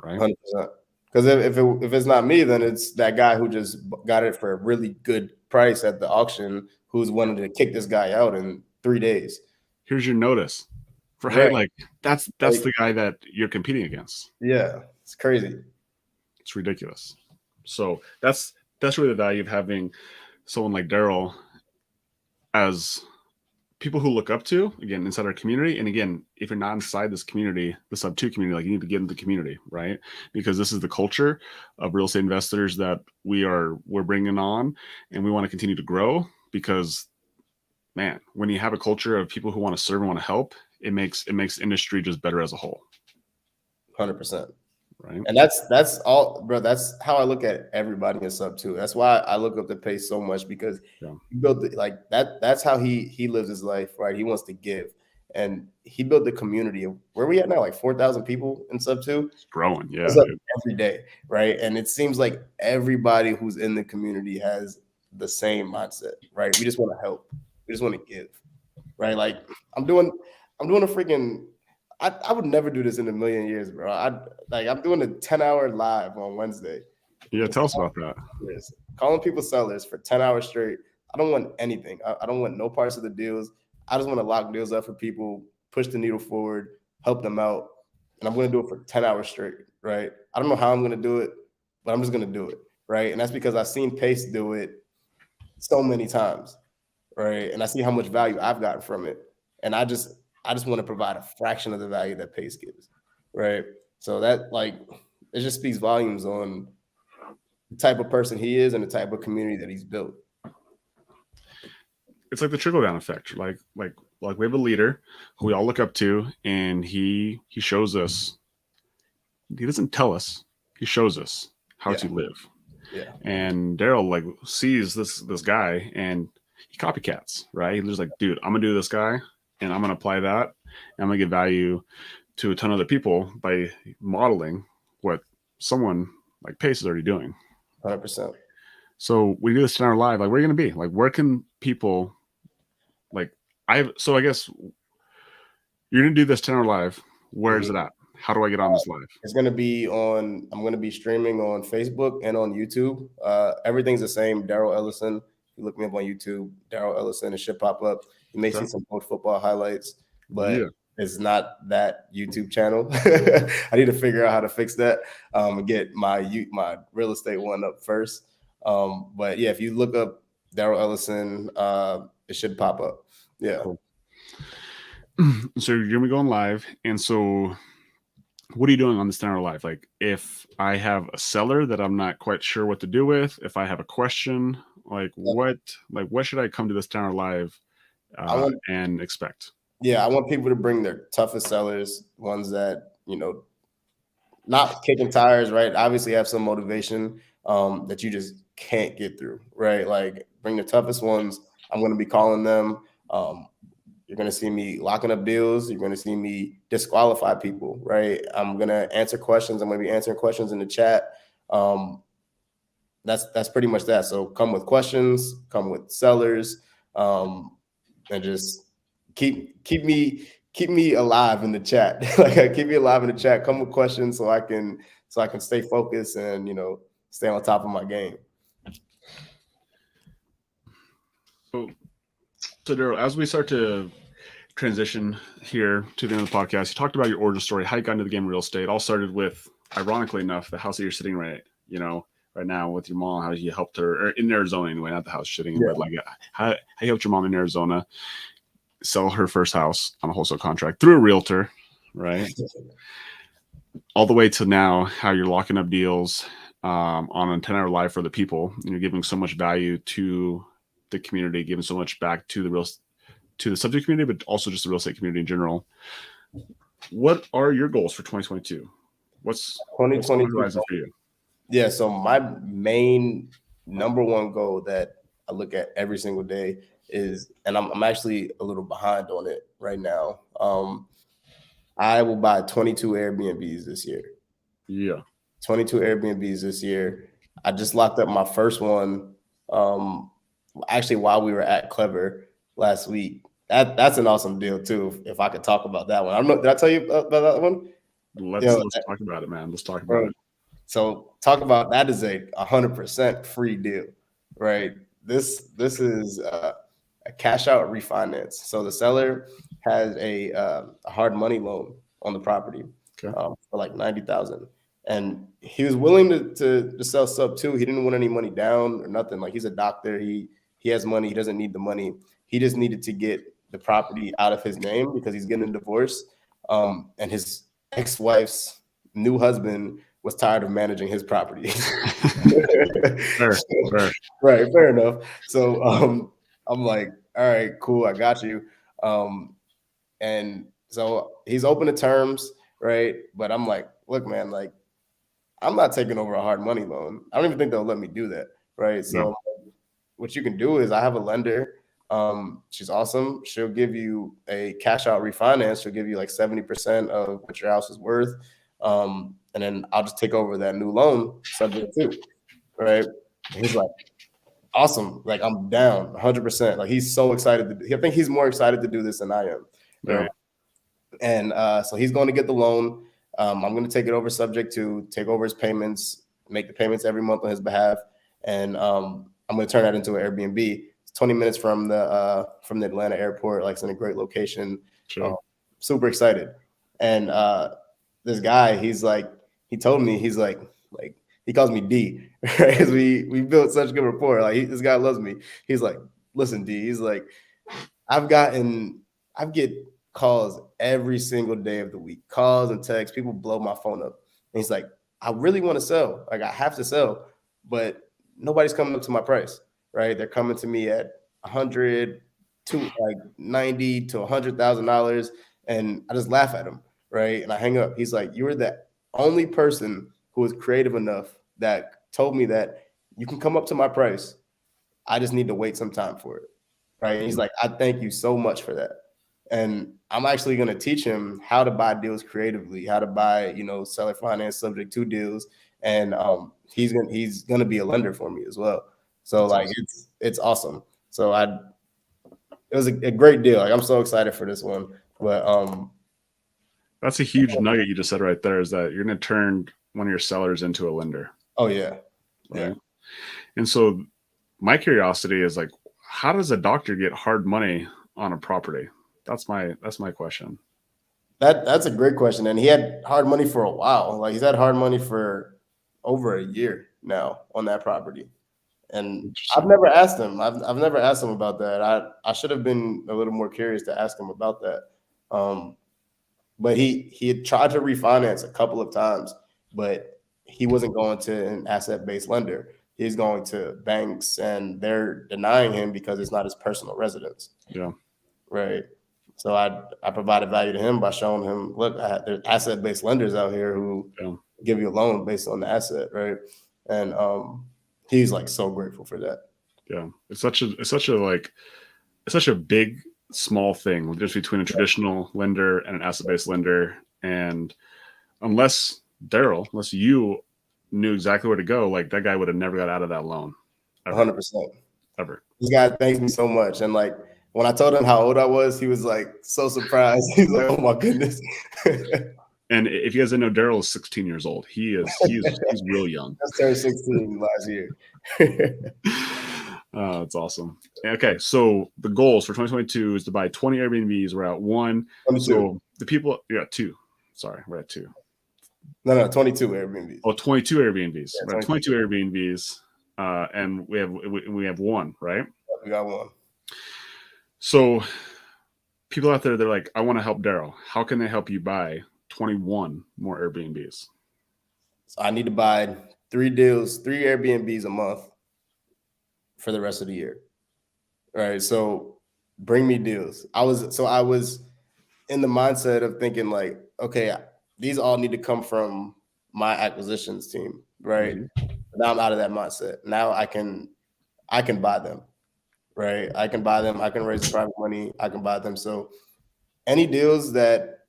Right. 100%. Because if it's not me, then it's that guy who just got it for a really good price at the auction, who's wanting to kick this guy out in 3 days. Here's your notice. Right. Right. Like that's Like, the guy that you're competing against. yeah, it's crazy. It's ridiculous. So that's really the value of having someone like Daryl as people who look up to, again, inside our community. And again, if you're not inside this community, the sub two community, like you need to get into the community, right? Because this is the culture of real estate investors that we're bringing on, and we want to continue to grow. Because man, when you have a culture of people who want to serve and want to help, it makes industry just better as a whole. 100%. Right. And that's all, bro. That's how I look at everybody in sub two. That's why I look up to Pace so much, because he built it like that. That's how he lives his life, right? He wants to give, and he built the community of where we at now, like 4,000 people in sub two. It's growing, yeah, every day, right? And it seems like everybody who's in the community has the same mindset, right? We just want to help. We just want to give, right? Like I'm doing a freaking. I would never do this in a million years, bro. I'm doing a 10-hour live on Wednesday. Yeah, tell us about that. Calling people sellers for 10 hours straight. I don't want anything. I don't want no parts of the deals. I just want to lock deals up for people, push the needle forward, help them out. And I'm going to do it for 10 hours straight, right? I don't know how I'm going to do it, but I'm just going to do it, right? And that's because I've seen Pace do it so many times, right? And I see how much value I've gotten from it. And I just want to provide a fraction of the value that Pace gives, right? So that, like, it just speaks volumes on the type of person he is and the type of community that he's built. It's like the trickle down effect. Like we have a leader who we all look up to, and he shows us. He doesn't tell us. He shows us how to live. Yeah. And Daryl like sees this guy, and he copycats. Right. He's just like, dude, I'm gonna do this guy, and I'm gonna apply that, and I'm gonna give value to a ton of other people by modeling what someone like Pace is already doing. 100%. So we do this in our live. Like, where are you gonna be? Like, where can people? Like, I guess you're gonna do this 10-hour live. Where is it at? How do I get on this live? It's gonna be on. I'm gonna be streaming on Facebook and on YouTube. Everything's the same. Daryll Ellison. If you look me up on YouTube, Daryll Ellison, it should pop up. You may see some post football highlights, but it's not that YouTube channel. I need to figure out how to fix that. Get my real estate one up first. But yeah, if you look up Daryll Ellison, it should pop up. Yeah. Cool. So you're gonna be going live, and so what are you doing on this 10-hour live? Like, if I have a seller that I'm not quite sure what to do with, if I have a question, like what should I come to this 10-hour live and expect? Yeah, I want people to bring their toughest sellers, ones that, not kicking tires, right? Obviously have some motivation that you just can't get through, right? Like, bring the toughest ones. I'm going to be calling them. You're going to see me locking up deals. You're going to see me disqualify people, right? I'm going to answer questions. I'm going to be answering questions in the chat. That's pretty much that. So come with questions, come with sellers, and just keep me alive in the chat. Like, keep me alive in the chat. Come with questions so I can stay focused and stay on top of my game. So Daryl, as we start to transition here to the end of the podcast. You talked about your origin story, how you got into the game of real estate. All started with, ironically enough, the house that you're sitting right now with your mom, how you helped her, or in Arizona anyway, not the house you're sitting in, but like how you helped your mom in Arizona sell her first house on a wholesale contract through a realtor, right? All the way to now, how you're locking up deals on a 10-hour live for the people, and you're giving so much value to the community, giving so much back to the subject community, but also just the real estate community in general. What are your goals for 2022? What's on the horizon for you? Yeah, so my main number one goal that I look at every single day is, and I'm actually a little behind on it right now. I will buy 22 Airbnbs this year. Yeah. 22 Airbnbs this year. I just locked up my first one actually while we were at Clever last week. That's an awesome deal too, if I could talk about that one. I don't know, did I tell you about that one? Let's talk about it, man. Let's talk about it. So talk about, that is a 100% free deal, right? This is a cash out refinance. So the seller has a hard money loan on the property for like $90,000, and he was willing to sell sub 2. He didn't want any money down or nothing. Like, he's a doctor. He has money. He doesn't need the money. He just needed to get the property out of his name because he's getting a divorce. And his ex-wife's new husband was tired of managing his property. Fair. Right, fair enough. So I'm like, all right, cool, I got you. And so he's open to terms, right? But I'm like, look, man, like, I'm not taking over a hard money loan. I don't even think they'll let me do that, right? So what you can do is, I have a lender. She's awesome. She'll give you a cash out refinance. She'll give you like 70% of what your house is worth. And then I'll just take over that new loan subject to, right? And he's like, awesome. Like, I'm down 100%. Like, he's so excited. I think he's more excited to do this than I am. Right? And so he's going to get the loan. I'm going to take it over subject to, take over his payments, make the payments every month on his behalf. And I'm going to turn that into an Airbnb. It's 20 minutes from the Atlanta airport. Like, it's in a great location. Super excited. And this guy, he told me, he's like he calls me D, right? Because we built such good rapport. Like, this guy loves me. He's like, listen, D, he's like, I get calls every single day of the week, calls and texts. People blow my phone up. And he's like, I really want to sell. Like, I have to sell, but nobody's coming up to my price, right? They're coming to me at $100 to like $90 to $100,000, and I just laugh at him, right? And I hang up. He's like, you were the only person who was creative enough that told me that you can come up to my price. I just need to wait some time for it, right? And he's like, I thank you so much for that. And I'm actually going to teach him how to buy deals creatively, how to buy, seller finance subject to deals. And he's going to be a lender for me as well. So that's awesome. It's awesome. So it was a great deal. Like, I'm so excited for this one. But that's a huge nugget you just said right there, is that you're going to turn one of your sellers into a lender. Oh yeah. Right. Yeah. And so my curiosity is, like, how does a doctor get hard money on a property? That's my question. That's a great question. And he had hard money for a while. Like, he's had hard money for over a year now on that property. And I've never asked him. I've never asked him about that. I should have been a little more curious to ask him about that. But he had tried to refinance a couple of times, but he wasn't going to an asset-based lender. He's going to banks, and they're denying him because it's not his personal residence. Yeah. Right. So I provided value to him by showing him, look, there's asset-based lenders out here who give you a loan based on the asset, right? And he's like so grateful for that. Yeah, it's such a big small thing just between a traditional lender and an asset-based lender. And unless you knew exactly where to go, like, that guy would have never got out of that loan. 100%. Ever. This guy thanks me so much. And like, when I told him how old I was, he was like so surprised. He's like, oh my goodness. And if you guys didn't know, Daryll is 16 years old. He's real young. Just turned 16 last year. That's awesome. Okay, so the goals for 2022 is to buy 20 Airbnbs. We're at one. 22. So the people, yeah, two. Sorry, we're at two. No, 22 Airbnbs. Oh, 22 Airbnbs. Yeah, We're at 22 Airbnbs, and we have one, right? we got one. So people out there, they're like, I want to help Daryl. How can they help you buy 21 more Airbnbs? So I need to buy 3 Airbnbs a month for the rest of the year. All right. So bring me deals. I was in the mindset of thinking like, okay, these all need to come from my acquisitions team, right? Mm-hmm. Now I'm out of that mindset. Now I can buy them, right? I can buy them. I can raise the private money. I can buy them. So any deals that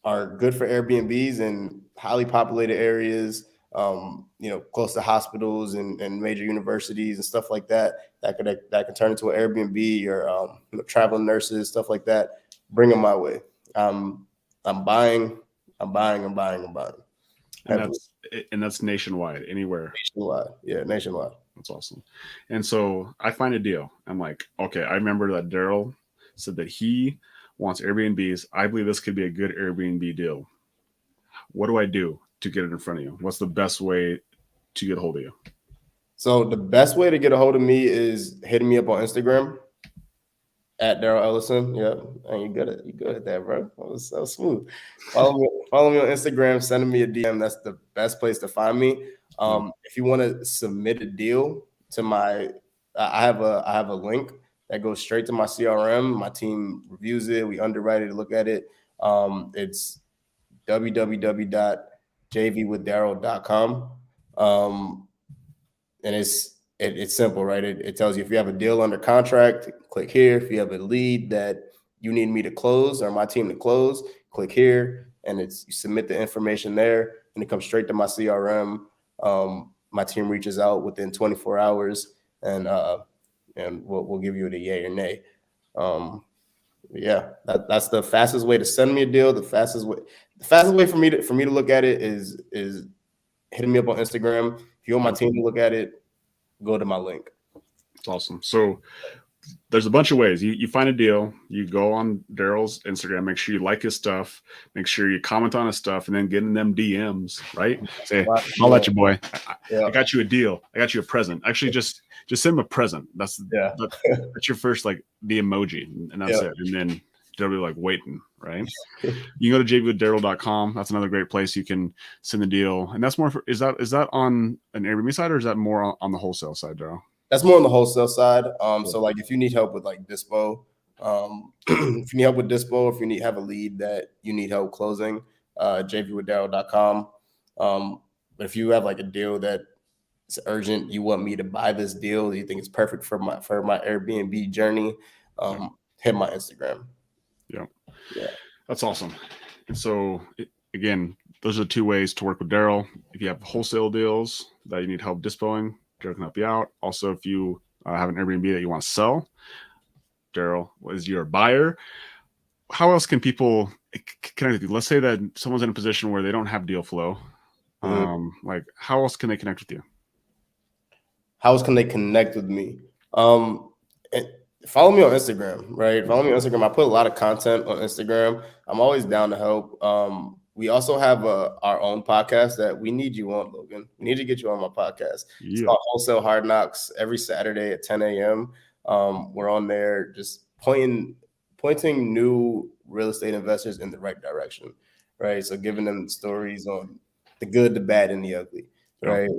are good for Airbnbs in highly populated areas, close to hospitals and major universities and stuff like that, that could turn into an Airbnb or traveling nurses, stuff like that. Bring them my way. I'm buying. And that's nationwide, anywhere. Nationwide, yeah, nationwide. That's awesome. And so I find a deal. I'm like, okay, I remember that Daryl said that he wants Airbnbs. I believe this could be a good Airbnb deal. What do I do to get it in front of you? What's the best way to get a hold of you? So the best way to get a hold of me is hitting me up on Instagram at Daryll Ellison. Yeah, and you good at that, bro. That was so smooth. Follow me on Instagram. Sending me a DM. That's the best place to find me. If you want to submit a deal to my, I have a link that goes straight to my CRM. My team reviews it. We underwrite it, look at it. It's www.jvwithdaryl.com. And it's simple, right? It tells you if you have a deal under contract, click here. If you have a lead that you need me to close or my team to close, click here. And you submit the information there, and it comes straight to my CRM. My team reaches out within 24 hours, and we'll give you a yay or nay. Yeah, that's the fastest way to send me a deal. The fastest way for me to look at it is hitting me up on Instagram. If you want my team to look at it, go to my link. It's awesome. So there's a bunch of ways. You find a deal, you go on Daryl's Instagram, make sure you like his stuff, make sure you comment on his stuff, and then get in them DMs, right? Say, I'll let you, boy. I got you a deal. I got you a present. Actually, just send him a present. That's your first, like, the emoji, and that's it. And then they'll be like waiting, right? You can go to jvwithdaryl.com. That's another great place. You can send the deal. And that's more is that on an Airbnb side, or is that more on the wholesale side, Daryl? That's more on the wholesale side. So like if you need help with like dispo, if you need help with dispo, if you have a lead that you need help closing, jvwithdaryl.com. But if you have like a deal that it's urgent, you want me to buy this deal, you think it's perfect for my Airbnb journey, hit my Instagram. Yeah. That's awesome. And so again, those are the two ways to work with Daryl. If you have wholesale deals that you need help dispoing, Daryl can help you out. Also, if you have an Airbnb that you want to sell, Daryl is your buyer. How else can people connect with you? Let's say that someone's in a position where they don't have deal flow. Like, how else can they connect with you? How else can they connect with me? Follow me on Instagram, right? Follow me on Instagram. I put a lot of content on Instagram. I'm always down to help. We also have our own podcast that we need you on, Logan. We need to get you on my podcast. Yeah. It's called Wholesale Hard Knocks every Saturday at 10 a.m. We're on there just pointing new real estate investors in the right direction, right? So giving them stories on the good, the bad, and the ugly, right?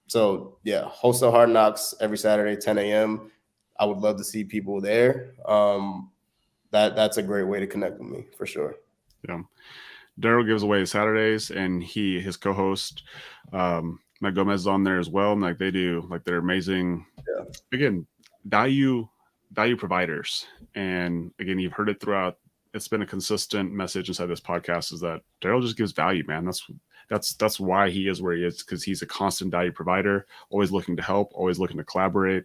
So yeah, Wholesale Hard Knocks every Saturday, 10 a.m. I would love to see people there. That's a great way to connect with me for sure. Yeah. Daryl gives away Saturdays, and his co-host, Matt Gomez, is on there as well. And like they do, like they're amazing. Yeah. Again, value providers. And again, you've heard it throughout. It's been a consistent message inside this podcast is that Daryl just gives value, man. That's why he is where he is, because he's a constant value provider, always looking to help, always looking to collaborate.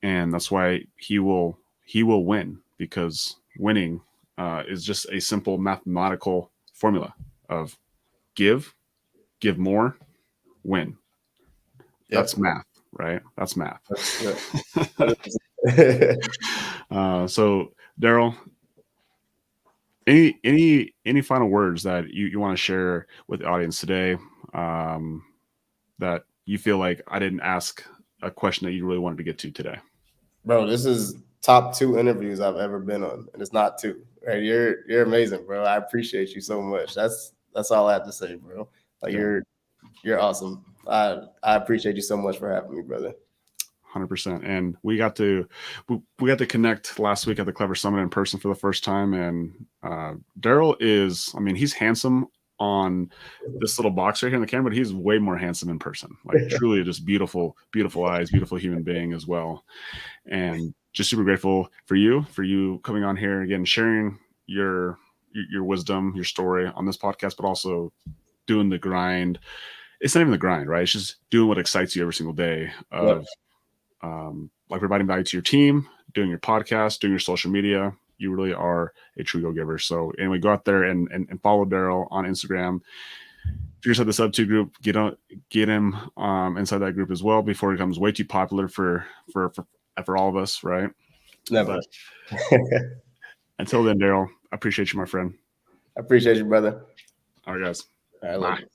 And that's why he will win, because winning is just a simple mathematical formula of give more, win. Yep. That's math. right? That's math. Yeah. So Daryl, any final words that you want to share with the audience today, that you feel like I didn't ask a question that you really wanted to get to today? Bro, this is top 2 interviews I've ever been on, and it's not 2. Right? You're amazing, bro. I appreciate you so much. That's all I have to say, bro. Like Yeah. you're awesome. I appreciate you so much for having me, brother. 100%. And we got to connect last week at the Clever Summit in person for the first time. And Daryl is, I mean, he's handsome on this little box right here in the camera, but he's way more handsome in person. Like truly just beautiful, beautiful eyes, beautiful human being as well. And just super grateful for you coming on here again, sharing your wisdom, your story on this podcast, but also doing the grind. It's not even the grind, right? It's just doing what excites you every single day of like providing value to your team, doing your podcast, doing your social media. You really are a true go-giver. So anyway, go out there and follow Daryl on Instagram. If you're inside the sub 2 group, get him inside that group as well before it becomes way too popular for all of us, right? Never. But until then, Daryl, I appreciate you, my friend. I appreciate you, brother. All right, guys. All right, Bye. later.